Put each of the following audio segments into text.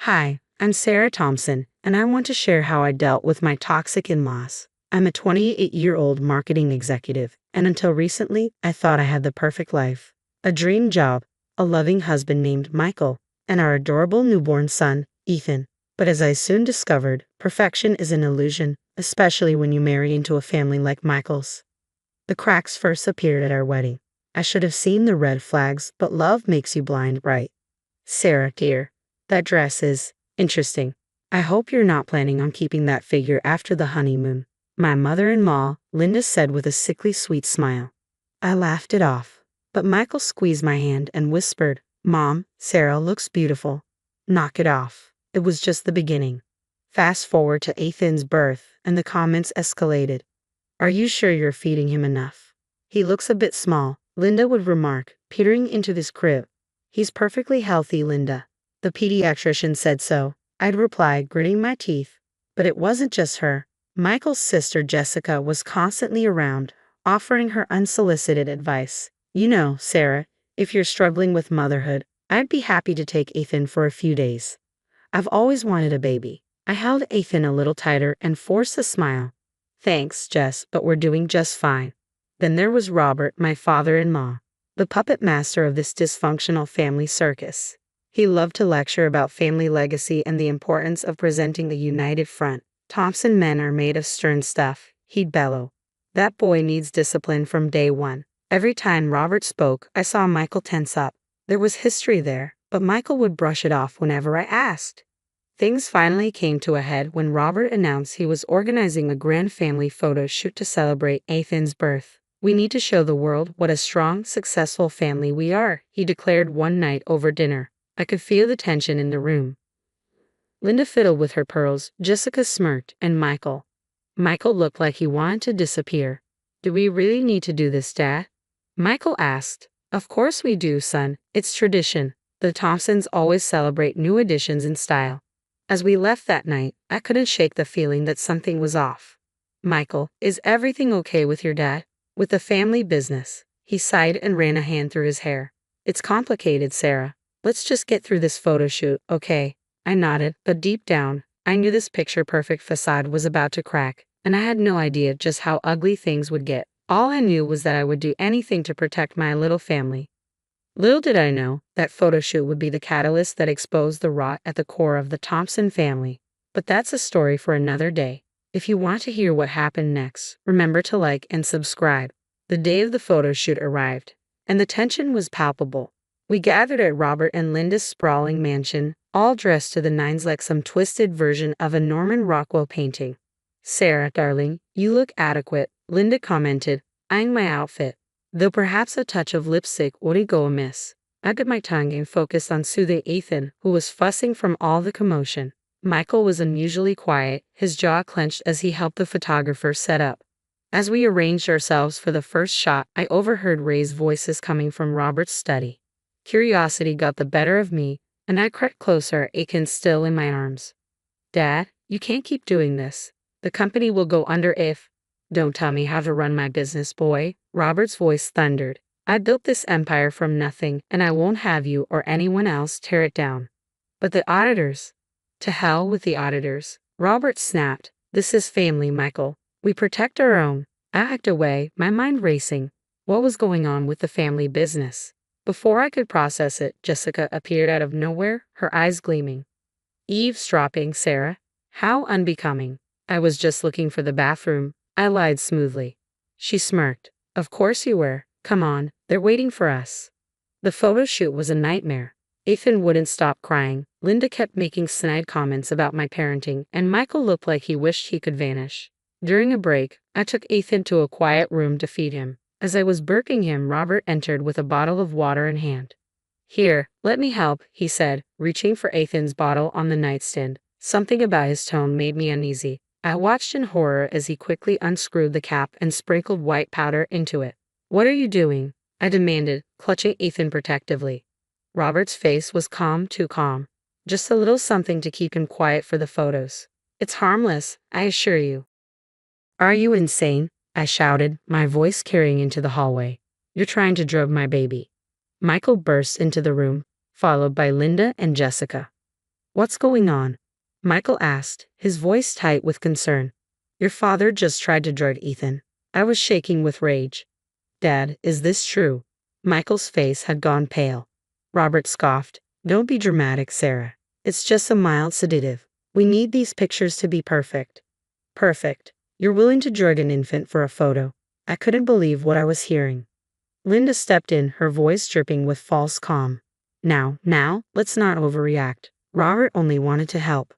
Hi, I'm Sarah Thompson, and I want to share how I dealt with my toxic in-laws. I'm a 28-year-old marketing executive, and until recently, I thought I had the perfect life. A dream job, a loving husband named Michael, and our adorable newborn son, Ethan. But as I soon discovered, perfection is an illusion, especially when you marry into a family like Michael's. The cracks first appeared at our wedding. I should have seen the red flags, but love makes you blind, right? Sarah, dear, that dress is interesting. I hope you're not planning on keeping that figure after the honeymoon, my mother-in-law, Linda said with a sickly sweet smile. I laughed it off, but Michael squeezed my hand and whispered, Mom, Sarah looks beautiful. Knock it off. It was just the beginning. Fast forward to Ethan's birth, and the comments escalated. Are you sure you're feeding him enough? He looks a bit small, Linda would remark, peering into his crib. He's perfectly healthy, Linda. The pediatrician said so. I'd reply, gritting my teeth. But it wasn't just her. Michael's sister Jessica was constantly around, offering her unsolicited advice. You know, Sarah, if you're struggling with motherhood, I'd be happy to take Ethan for a few days. I've always wanted a baby. I held Ethan a little tighter and forced a smile. Thanks, Jess, but we're doing just fine. Then there was Robert, my father-in-law, the puppet master of this dysfunctional family circus. He loved to lecture about family legacy and the importance of presenting the united front. Thompson men are made of stern stuff, he'd bellow. That boy needs discipline from day one. Every time Robert spoke, I saw Michael tense up. There was history there, but Michael would brush it off whenever I asked. Things finally came to a head when Robert announced he was organizing a grand family photo shoot to celebrate Ethan's birth. We need to show the world what a strong, successful family we are, he declared one night over dinner. I could feel the tension in the room. Linda fiddled with her pearls, Jessica smirked, and Michael looked like he wanted to disappear. Do we really need to do this, Dad? Michael asked. Of course we do, son. It's tradition. The Thompsons always celebrate new additions in style. As we left that night, I couldn't shake the feeling that something was off. Michael, is everything okay with your dad? With the family business? He sighed and ran a hand through his hair. It's complicated, Sarah. Let's just get through this photo shoot, okay? I nodded, but deep down, I knew this picture-perfect facade was about to crack, and I had no idea just how ugly things would get. All I knew was that I would do anything to protect my little family. Little did I know that photo shoot would be the catalyst that exposed the rot at the core of the Thompson family. But that's a story for another day. If you want to hear what happened next, remember to like and subscribe. The day of the photo shoot arrived, and the tension was palpable. We gathered at Robert and Linda's sprawling mansion, all dressed to the nines like some twisted version of a Norman Rockwell painting. Sarah, darling, you look adequate, Linda commented, eyeing my outfit. Though perhaps a touch of lipstick wouldn't go amiss. I bit my tongue and focused on soothing Ethan, who was fussing from all the commotion. Michael was unusually quiet, his jaw clenched as he helped the photographer set up. As we arranged ourselves for the first shot, I overheard raised voices coming from Robert's study. Curiosity got the better of me, and I crept closer, Ethan still in my arms. Dad, you can't keep doing this. The company will go under if... Don't tell me how to run my business, boy, Robert's voice thundered. I built this empire from nothing, and I won't have you or anyone else tear it down. But the auditors? To hell with the auditors, Robert snapped. This is family, Michael. We protect our own. I hacked away, my mind racing. What was going on with the family business? Before I could process it, Jessica appeared out of nowhere, her eyes gleaming. Eavesdropping, Sarah? How unbecoming. I was just looking for the bathroom, I lied smoothly. She smirked. Of course you were. Come on, they're waiting for us. The photo shoot was a nightmare. Ethan wouldn't stop crying, Linda kept making snide comments about my parenting, and Michael looked like he wished he could vanish. During a break, I took Ethan to a quiet room to feed him. As I was burping him, Robert entered with a bottle of water in hand. Here, let me help, he said, reaching for Ethan's bottle on the nightstand. Something about his tone made me uneasy. I watched in horror as he quickly unscrewed the cap and sprinkled white powder into it. What are you doing? I demanded, clutching Ethan protectively. Robert's face was calm, too calm. Just a little something to keep him quiet for the photos. It's harmless, I assure you. Are you insane? I shouted, my voice carrying into the hallway. You're trying to drug my baby. Michael burst into the room, followed by Linda and Jessica. What's going on? Michael asked, his voice tight with concern. Your father just tried to drug Ethan. I was shaking with rage. Dad, is this true? Michael's face had gone pale. Robert scoffed. Don't be dramatic, Sarah. It's just a mild sedative. We need these pictures to be perfect. Perfect. You're willing to drug an infant for a photo. I couldn't believe what I was hearing. Linda stepped in, her voice dripping with false calm. Now, let's not overreact. Robert only wanted to help.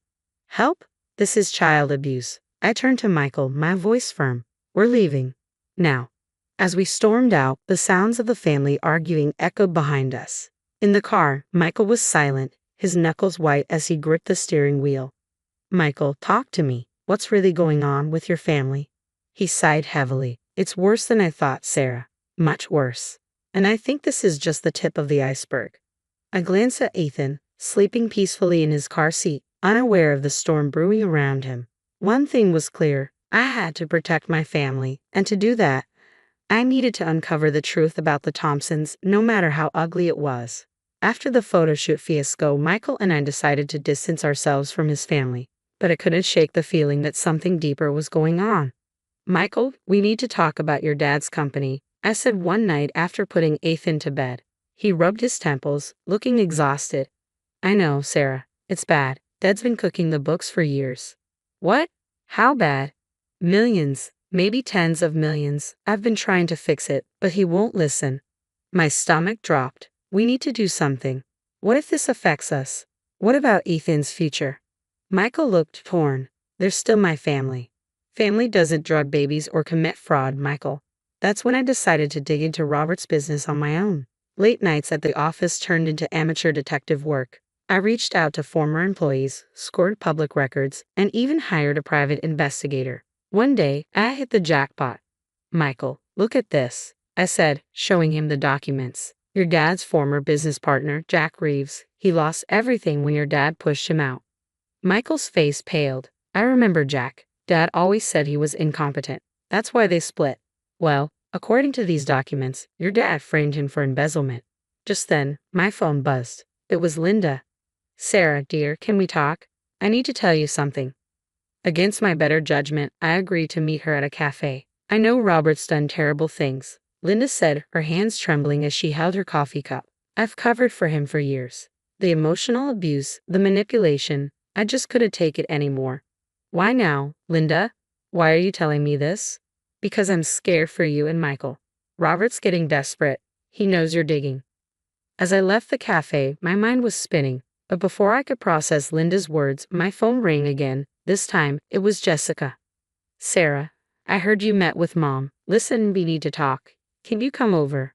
Help? This is child abuse. I turned to Michael, my voice firm. We're leaving. Now. As we stormed out, the sounds of the family arguing echoed behind us. In the car, Michael was silent, his knuckles white as he gripped the steering wheel. Michael, talk to me. What's really going on with your family? He sighed heavily. It's worse than I thought, Sarah. Much worse. And I think this is just the tip of the iceberg. I glanced at Ethan, sleeping peacefully in his car seat, unaware of the storm brewing around him. One thing was clear. I had to protect my family, and to do that, I needed to uncover the truth about the Thompsons, no matter how ugly it was. After the photoshoot fiasco, Michael and I decided to distance ourselves from his family, but I couldn't shake the feeling that something deeper was going on. Michael, we need to talk about your dad's company, I said one night after putting Ethan to bed. He rubbed his temples, looking exhausted. I know, Sarah. It's bad. Dad's been cooking the books for years. What? How bad? Millions, maybe tens of millions. I've been trying to fix it, but he won't listen. My stomach dropped. We need to do something. What if this affects us? What about Ethan's future? Michael looked torn. They're still my family. Family doesn't drug babies or commit fraud, Michael. That's when I decided to dig into Robert's business on my own. Late nights at the office turned into amateur detective work. I reached out to former employees, scored public records, and even hired a private investigator. One day, I hit the jackpot. Michael, look at this, I said, showing him the documents. Your dad's former business partner, Jack Reeves, he lost everything when your dad pushed him out. Michael's face paled. I remember Jack. Dad always said he was incompetent. That's why they split. Well, according to these documents, your dad framed him for embezzlement. Just then, my phone buzzed. It was Linda. Sarah, dear, can we talk? I need to tell you something. Against my better judgment, I agreed to meet her at a cafe. I know Robert's done terrible things, Linda said, her hands trembling as she held her coffee cup. I've covered for him for years. The emotional abuse, the manipulation, I just couldn't take it anymore. Why now, Linda? Why are you telling me this? Because I'm scared for you and Michael. Robert's getting desperate. He knows you're digging. As I left the cafe, my mind was spinning, but before I could process Linda's words, my phone rang again. This time, it was Jessica. Sarah, I heard you met with Mom. Listen, we need to talk. Can you come over?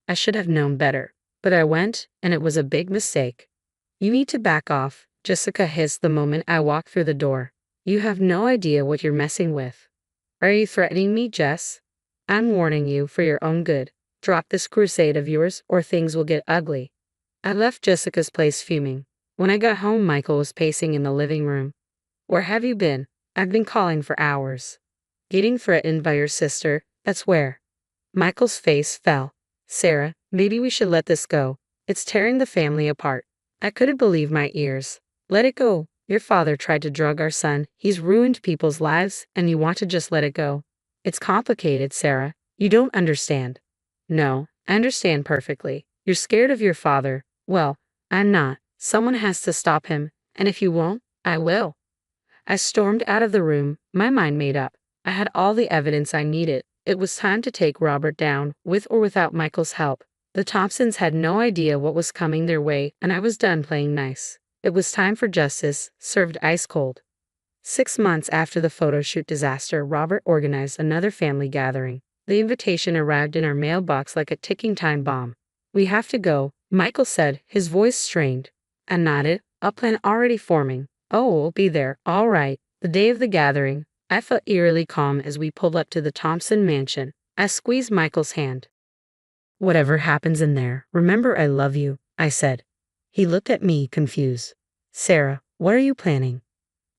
I should have known better, but I went, and it was a big mistake. You need to back off, Jessica hissed the moment I walked through the door. You have no idea what you're messing with. Are you threatening me, Jess? I'm warning you for your own good. Drop this crusade of yours or things will get ugly. I left Jessica's place fuming. When I got home, Michael was pacing in the living room. Where have you been? I've been calling for hours. Getting threatened by your sister, that's where. Michael's face fell. Sarah, maybe we should let this go. It's tearing the family apart. I couldn't believe my ears. Let it go. Your father tried to drug our son. He's ruined people's lives, and you want to just let it go. It's complicated, Sarah. You don't understand. No, I understand perfectly. You're scared of your father. Well, I'm not. Someone has to stop him, and if you won't, I will. I stormed out of the room, my mind made up. I had all the evidence I needed. It was time to take Robert down, with or without Michael's help. The Thompsons had no idea what was coming their way, and I was done playing nice. It was time for justice, served ice cold. 6 months after the photoshoot disaster, Robert organized another family gathering. The invitation arrived in our mailbox like a ticking time bomb. We have to go, Michael said, his voice strained. I nodded, a plan already forming. Oh, we'll be there, all right. The day of the gathering, I felt eerily calm as we pulled up to the Thompson mansion. I squeezed Michael's hand. Whatever happens in there, remember I love you, I said. He looked at me, confused. Sarah, what are you planning?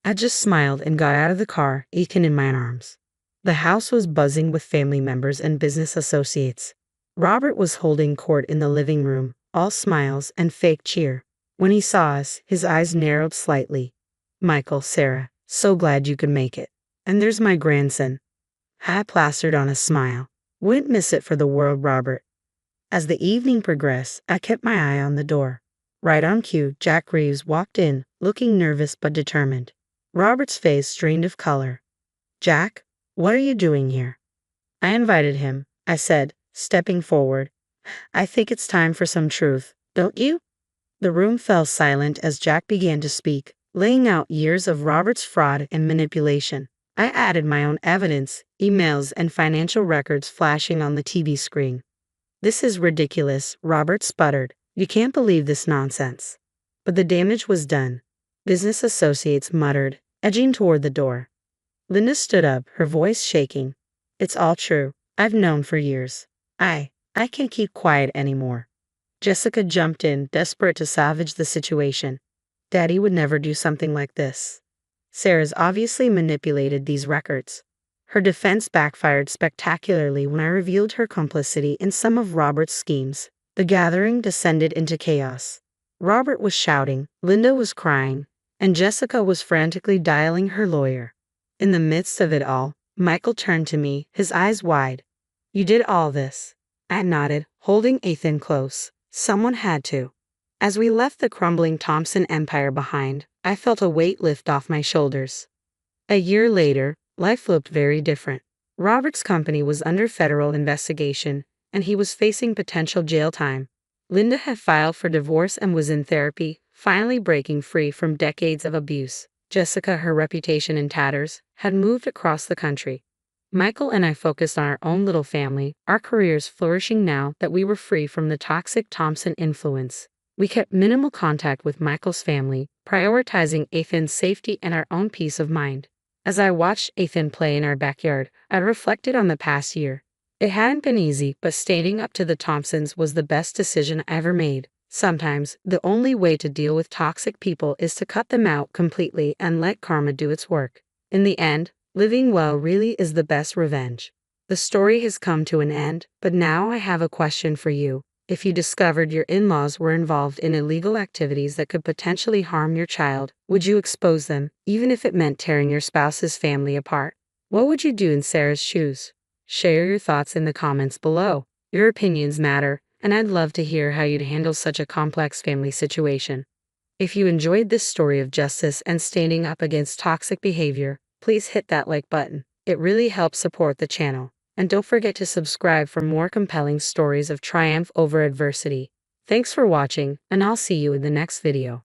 I just smiled and got out of the car, Ethan in my arms. The house was buzzing with family members and business associates. Robert was holding court in the living room, all smiles and fake cheer. When he saw us, his eyes narrowed slightly. Michael, Sarah, so glad you could make it. And there's my grandson. I plastered on a smile. Wouldn't miss it for the world, Robert. As the evening progressed, I kept my eye on the door. Right on cue, Jack Reeves walked in, looking nervous but determined. Robert's face strained of color. Jack, what are you doing here? I invited him, I said, stepping forward. I think it's time for some truth, don't you? The room fell silent as Jack began to speak, laying out years of Robert's fraud and manipulation. I added my own evidence, emails and financial records flashing on the TV screen. This is ridiculous, Robert sputtered. You can't believe this nonsense. But the damage was done. Business associates muttered, edging toward the door. Linda stood up, her voice shaking. It's all true. I've known for years. I can't keep quiet anymore. Jessica jumped in, desperate to salvage the situation. Daddy would never do something like this. Sarah's obviously manipulated these records. Her defense backfired spectacularly when I revealed her complicity in some of Robert's schemes. The gathering descended into chaos. Robert was shouting, Linda was crying, and Jessica was frantically dialing her lawyer. In the midst of it all, Michael turned to me, his eyes wide. You did all this. I nodded, holding Ethan close. Someone had to. As we left the crumbling Thompson empire behind, I felt a weight lift off my shoulders. A year later, life looked very different. Robert's company was under federal investigation, and he was facing potential jail time. Linda had filed for divorce and was in therapy, finally breaking free from decades of abuse. Jessica, her reputation in tatters, had moved across the country. Michael and I focused on our own little family, our careers flourishing now that we were free from the toxic Thompson influence. We kept minimal contact with Michael's family, prioritizing Ethan's safety and our own peace of mind. As I watched Ethan play in our backyard, I reflected on the past year. It hadn't been easy, but standing up to the Thompsons was the best decision I ever made. Sometimes, the only way to deal with toxic people is to cut them out completely and let karma do its work. In the end, living well really is the best revenge. The story has come to an end, but now I have a question for you. If you discovered your in-laws were involved in illegal activities that could potentially harm your child, would you expose them, even if it meant tearing your spouse's family apart? What would you do in Sarah's shoes? Share your thoughts in the comments below. Your opinions matter, and I'd love to hear how you'd handle such a complex family situation. If you enjoyed this story of justice and standing up against toxic behavior, please hit that like button. It really helps support the channel. And don't forget to subscribe for more compelling stories of triumph over adversity. Thanks for watching, and I'll see you in the next video.